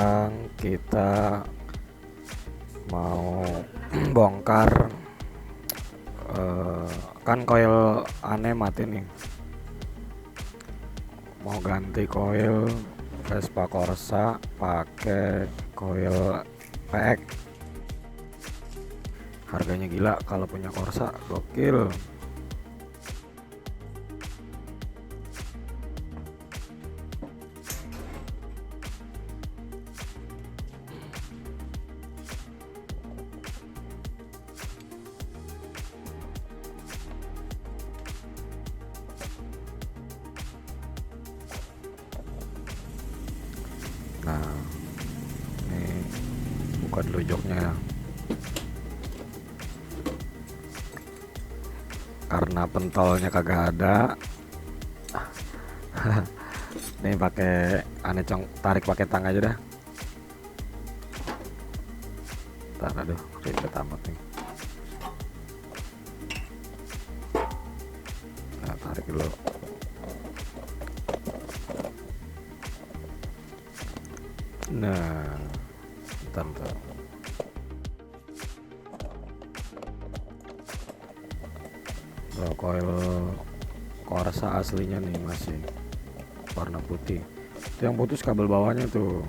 sekarang kita mau bongkar kan koil aneh mati nih, mau ganti koil Vespa Corsa pakai koil PX. Harganya gila kalau punya Corsa, gokil. Nah, ini buka dulu joknya ya, karena pentolnya kagak ada. Nih pakai aneh tarik pakai tang aja dah. Ntar, aduh ribet amat nih. Nah, tarik dulu. Nah, bentar. Koil Corsa aslinya nih masih warna putih. Itu yang putus kabel bawahnya tuh.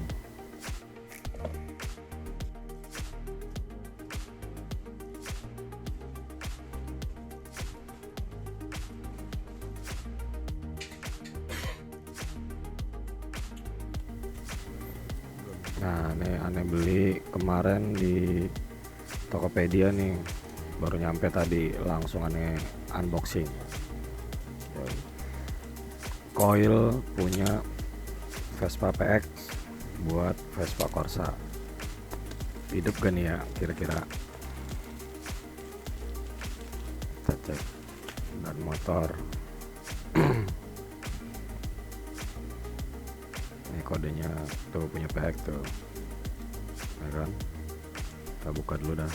Nah, ini aneh beli kemarin di Tokopedia nih, baru nyampe tadi, langsung aneh unboxing. Koil punya Vespa PX buat Vespa Corsa. Hidup gak nih ya kira-kira? Kita cek dan motor. Ini kodenya tuh, punya PX tuh, ya kan? Kita buka dulu dah.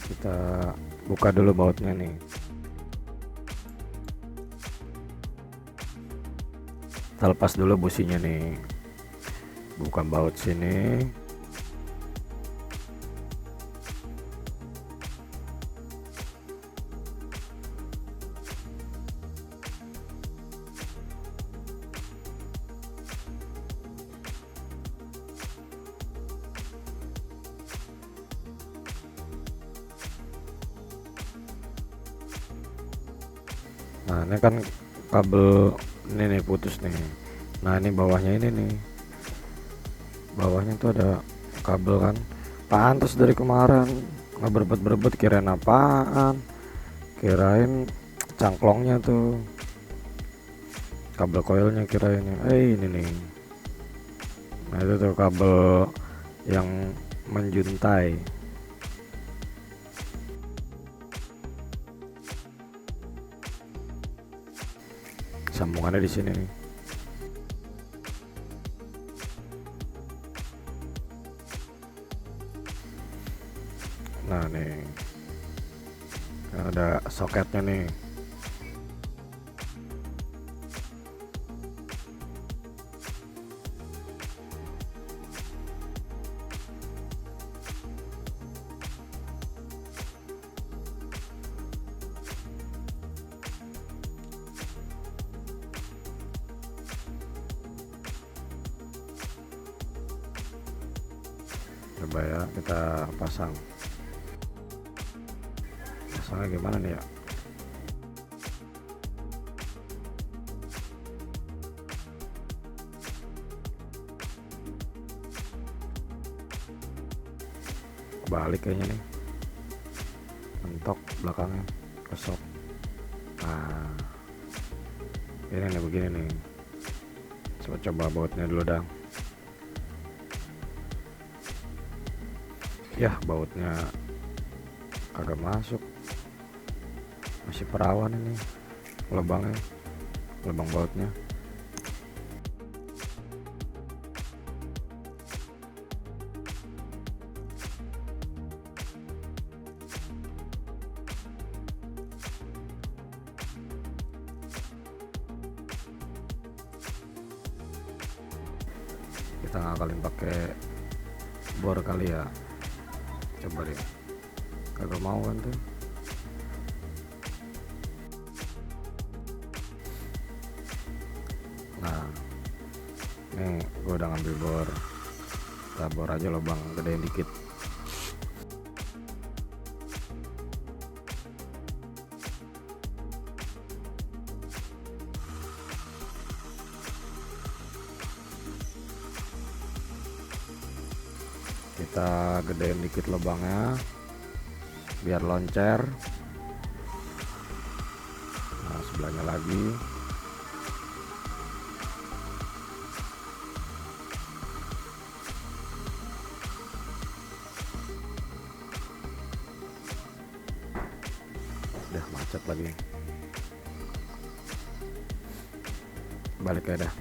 Kita buka dulu bautnya nih. Kita lepas dulu businya nih, buka baut sini. Nah, ini kan kabel ini nih putus nih. Nah, ini bawahnya ini nih, bawahnya tuh ada kabel kan. Pantes dari kemarin nggak berebut kirain apaan, kirain cangklongnya tuh, kabel koilnya kirain. Ini nih. Nah, itu tuh kabel yang menjuntai. Sambungannya di sini nih. Nah, nih ada soketnya nih. Coba ya kita pasangnya gimana nih ya. Balik kayaknya nih, mentok belakangnya, kesok. Nah, ini nih begini nih. Coba bautnya dulu dah. Ya, bautnya agak masuk, masih perawan ini lubangnya, lubang bautnya. Kita ngakalin pakai bor kali ya, coba deh. Kagak mau kan tuh. Nah, nih gue udah ngambil bor. Kita bor aja lubang gedein dikit. Kita gedein dikit lubangnya biar loncer. Nah, sebelahnya lagi. Udah macet lagi. Balik ya dah.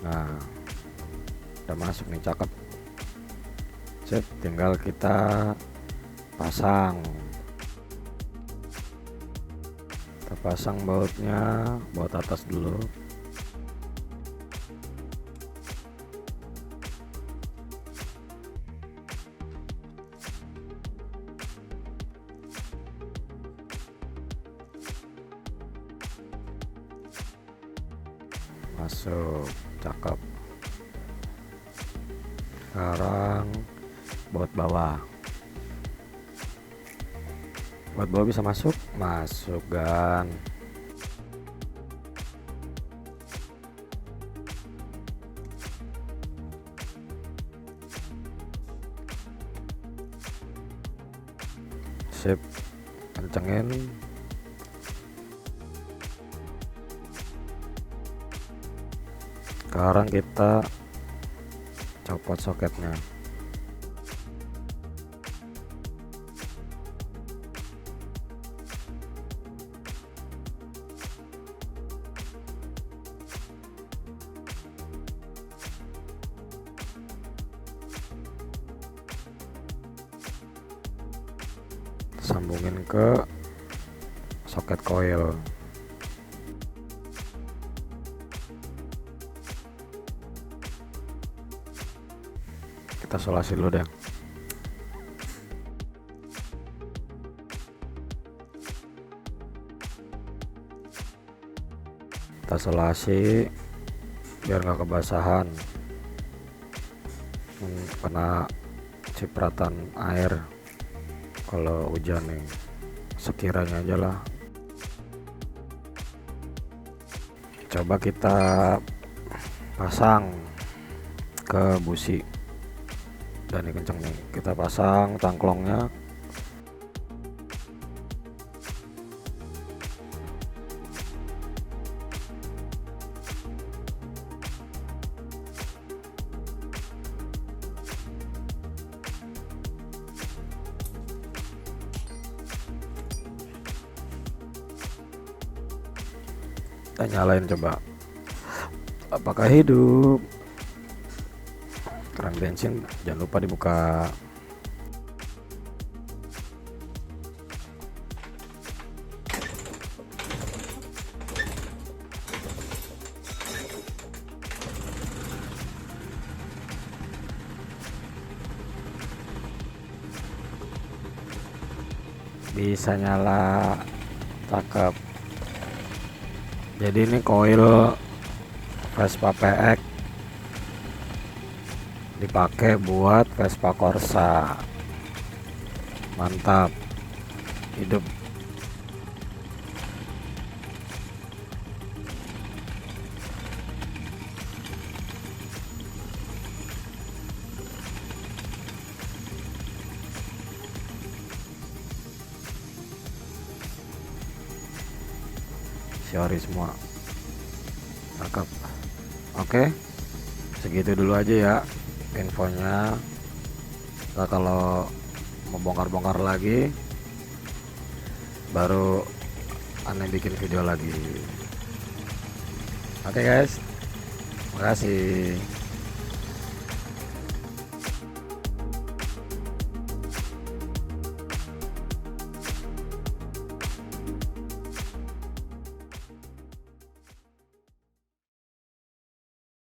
Nah, udah masuk nih, cakep. Sip, tinggal kita pasang. Kita pasang bautnya, baut atas dulu. Masuk, cakep. Sekarang baut bawah. Baut bawah bisa masuk, masuk kan. Sip, kencengin. Sekarang kita copot soketnya. Sambungin ke soket koil. Kita solasi dulu deh. Kita solasi biar nggak kebasahan, kena cipratan air kalau hujan nih, sekiranya aja lah. Coba kita pasang ke busi. Dan ini kenceng nih, kita pasang tangklongnya. Kita nyalain coba, apakah hidup. Keran bensin jangan lupa dibuka. Bisa nyala, cakep. Jadi ini koil Vespa PX dipakai buat Vespa Corsa. Mantap, hidup. Siori semua, cakep. Oke, segitu dulu aja ya infonya. Nah, kalau mau bongkar-bongkar lagi baru aneh bikin video lagi. Oke guys, makasih.